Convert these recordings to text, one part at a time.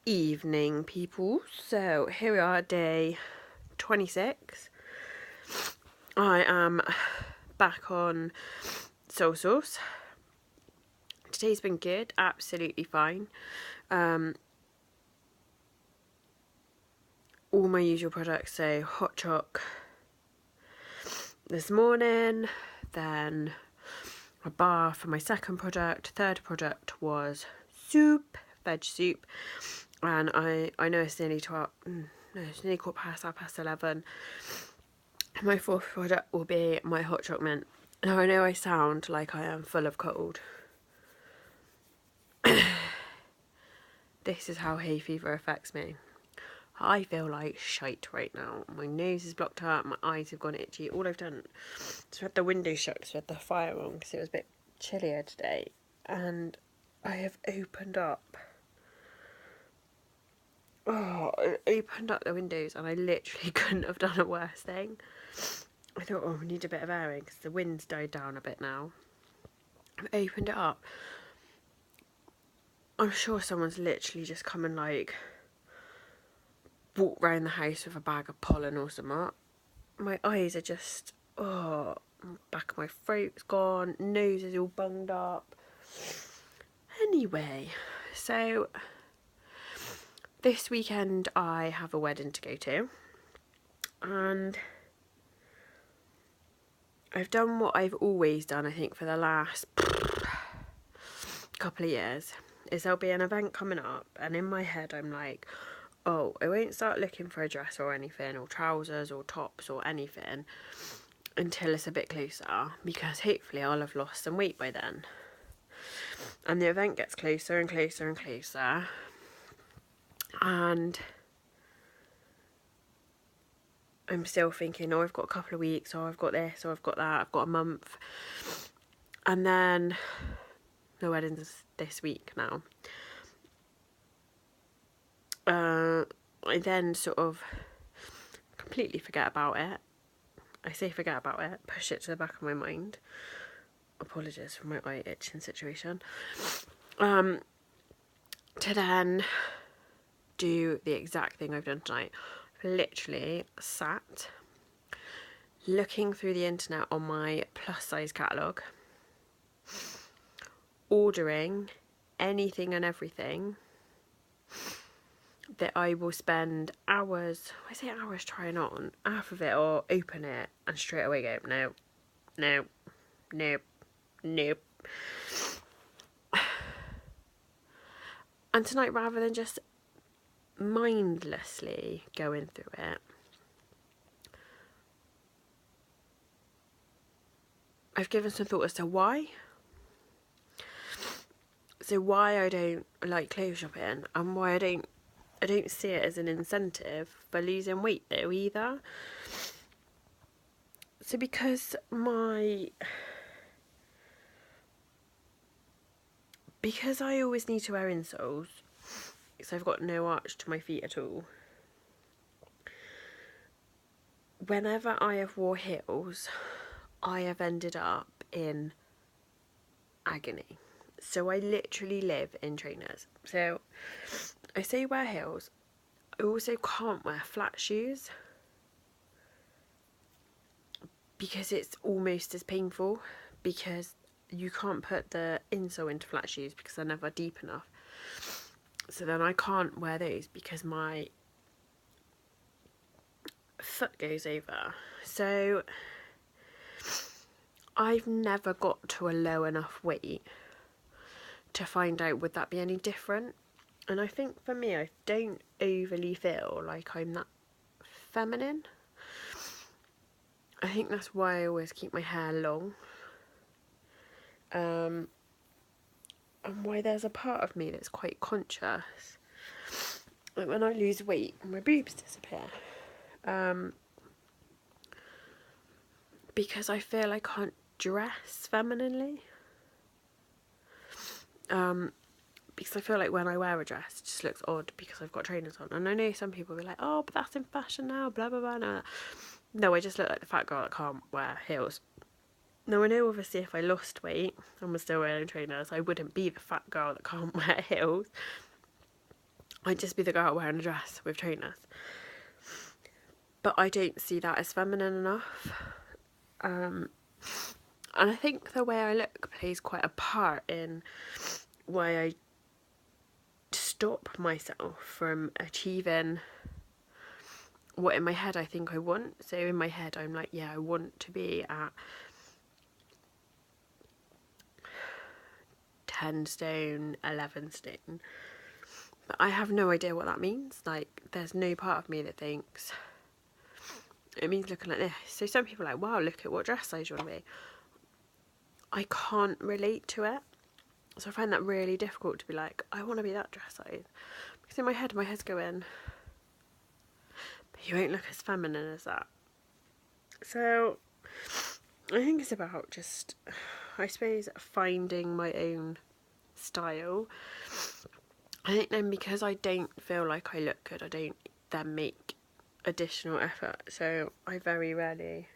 Evening, people. So here we are, day 26. I am back on soy sauce. Today's been good, absolutely fine. All my usual products, so hot choc this morning, then a bar for my second product. Third product was soup, veg soup, and I know it's nearly 12. No, it's nearly 11:15. My fourth product will be my hot chocolate mint. Now I know I sound like I am full of cold. This is how hay fever affects me. I feel like shite right now. My nose is blocked up, my eyes have gone itchy. All I've done is had the window shut because we had the fire on because it was a bit chillier today. And I have opened up. I opened up the windows and I literally couldn't have done a worse thing. I thought, we need a bit of airing because the wind's died down a bit now. I've opened it up. I'm sure someone's literally just come and walk round the house with a bag of pollen or something. My eyes are just, back of my throat's gone, nose is all bunged up. Anyway, so this weekend I have a wedding to go to, and I've done what I've always done, I think, for the last couple of years, is there'll be an event coming up, and in my head I'm like, I won't start looking for a dress or anything, or trousers or tops or anything, until it's a bit closer, because hopefully I'll have lost some weight by then. And the event gets closer and closer and closer, and I'm still thinking, I've got a couple of weeks, or I've got this, or I've got that, I've got a month. And then the wedding's this week now. I then sort of completely forget about it. I say forget about it, push it to the back of my mind. Apologies for my eye itching situation. To then do the exact thing I've done tonight. I've literally sat looking through the internet on my plus size catalogue, ordering anything and everything that I will spend hours, I say hours trying on, half of it, or open it and straight away go, no. And tonight, rather than just mindlessly going through it, I've given some thought as to why. So why I don't like clothes shopping, and why I don't see it as an incentive for losing weight though either. So because I always need to wear insoles, so I've got no arch to my feet at all. Whenever I have wore heels, I have ended up in agony. So I literally live in trainers. So I say wear heels. I also can't wear flat shoes because it's almost as painful, because you can't put the insole into flat shoes because they're never deep enough. So then I can't wear those because my foot goes over. So I've never got to a low enough weight to find out would that be any different. And I think for me, I don't overly feel like I'm that feminine. I think that's why I always keep my hair long. And why there's a part of me that's quite conscious. Like when I lose weight, my boobs disappear. Because I feel I can't dress femininely. Because I feel like when I wear a dress, it just looks odd because I've got trainers on. And I know some people will be like, but that's in fashion now, blah, blah, blah. No, I just look like the fat girl that can't wear heels. Now, I know obviously if I lost weight and was still wearing trainers, I wouldn't be the fat girl that can't wear heels. I'd just be the girl wearing a dress with trainers. But I don't see that as feminine enough. And I think the way I look plays quite a part in why I stop myself from achieving what in my head I think I want. So in my head I'm like, yeah, I want to be at 10 stone, 11 stone. But I have no idea what that means. Like, there's no part of me that thinks it means looking like this. So some people are like, wow, look at what dress size you want to be. I can't relate to it. So I find that really difficult to be like, I want to be that dress size. Because in my head's going, but you won't look as feminine as that. So I think it's about just, I suppose, finding my own style. I think then because I don't feel like I look good, I don't then make additional effort. So I very rarely,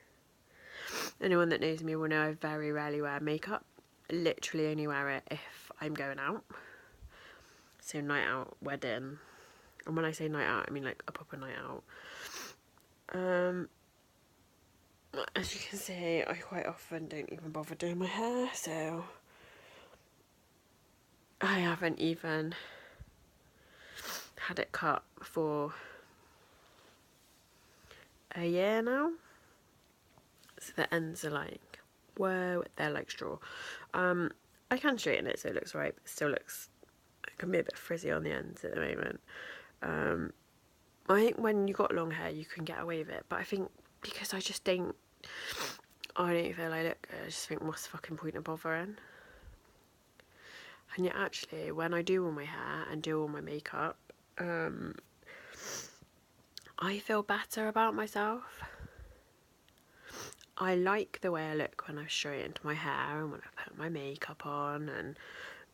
anyone that knows me will know I very rarely wear makeup. I literally only wear it if I'm going out. So night out, wedding. And when I say night out, I mean like a proper night out. As you can see, I quite often don't even bother doing my hair, so I haven't even had it cut for a year now. So the ends are like, whoa, they're like straw. I can straighten it so it looks right, but it still looks, it can be a bit frizzy on the ends at the moment. I think when you've got long hair you can get away with it, but I think because I don't feel I look good, I just think what's the fucking point of bothering? And yet actually when I do all my hair and do all my makeup, I feel better about myself. I like the way I look when I've straightened my hair and when I put my makeup on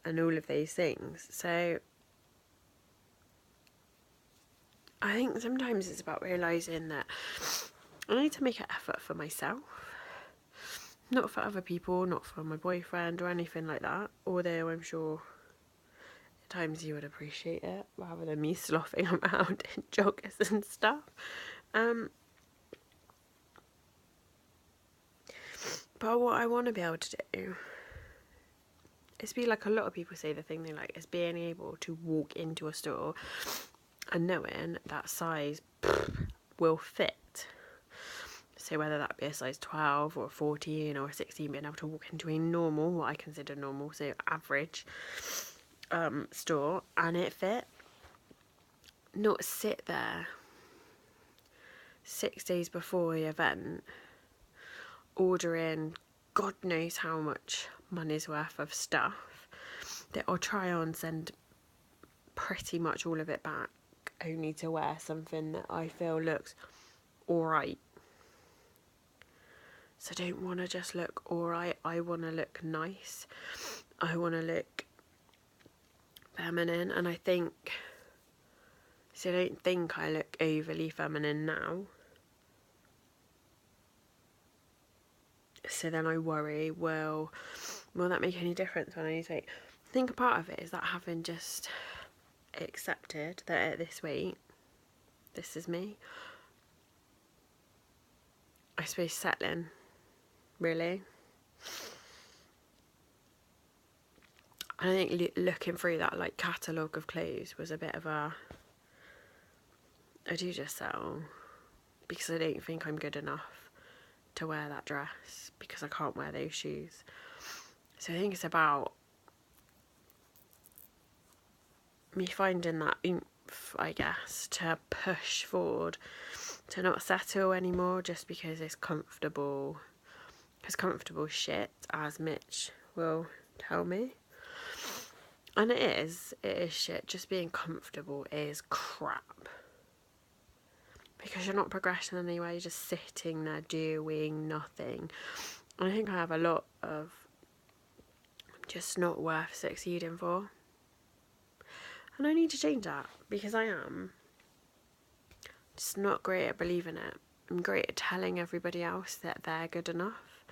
and all of those things. So I think sometimes it's about realising that I need to make an effort for myself. Not for other people, not for my boyfriend or anything like that. Although I'm sure at times you would appreciate it rather than me sloughing around in joggers and stuff. But what I want to be able to do is be like a lot of people say, the thing they like is being able to walk into a store and knowing that size will fit. So whether that be a size 12 or a 14 or a 16, being able to walk into a normal, what I consider normal, so average store, and it fit. Not sit there 6 days before the event ordering God knows how much money's worth of stuff that I'll try on, send pretty much all of it back, only to wear something that I feel looks alright. So I don't want to just look alright, I want to look nice. I want to look feminine, and I think, so I don't think I look overly feminine now. So then I worry, will that make any difference when I need to I think a part of it is that having just accepted that at this weight, this is me. I suppose settling, really. And I think looking through that like catalogue of clothes was a bit of a, I do just settle because I don't think I'm good enough to wear that dress, because I can't wear those shoes. So I think it's about me finding that oomph, I guess, to push forward, to not settle anymore just because it's comfortable. Because comfortable shit, as Mitch will tell me. And it is shit. Just being comfortable is crap. Because you're not progressing anywhere, you're just sitting there doing nothing. And I think I have a lot of just not worth succeeding for. And I need to change that, because I am just not great at believing it. I'm great at telling everybody else that they're good enough.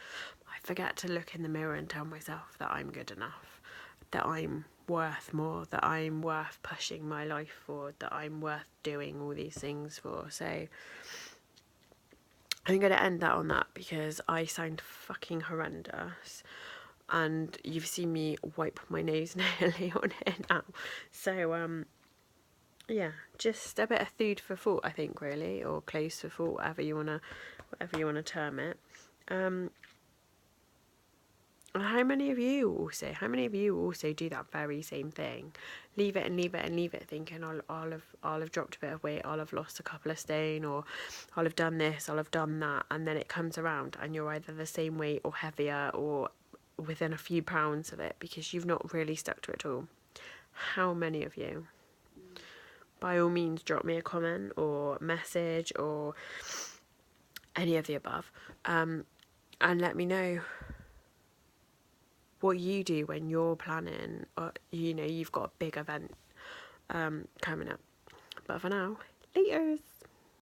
I forget to look in the mirror and tell myself that I'm good enough, that I'm worth more, that I'm worth pushing my life for, that I'm worth doing all these things for. So I'm going to end that on that, because I sound fucking horrendous. And you've seen me wipe my nose nearly on it now. So, yeah, just a bit of food for thought, I think, really, or close for thought, whatever you wanna term it. And how many of you also do that very same thing? Leave it and leave it and leave it, thinking I'll have dropped a bit of weight, I'll have lost a couple of stone, or I'll have done this, I'll have done that, and then it comes around and you're either the same weight or heavier or within a few pounds of it, because you've not really stuck to it at all. How many of you? By all means, drop me a comment or message or any of the above, and let me know what you do when you're planning, or you've got a big event coming up. But for now, laters.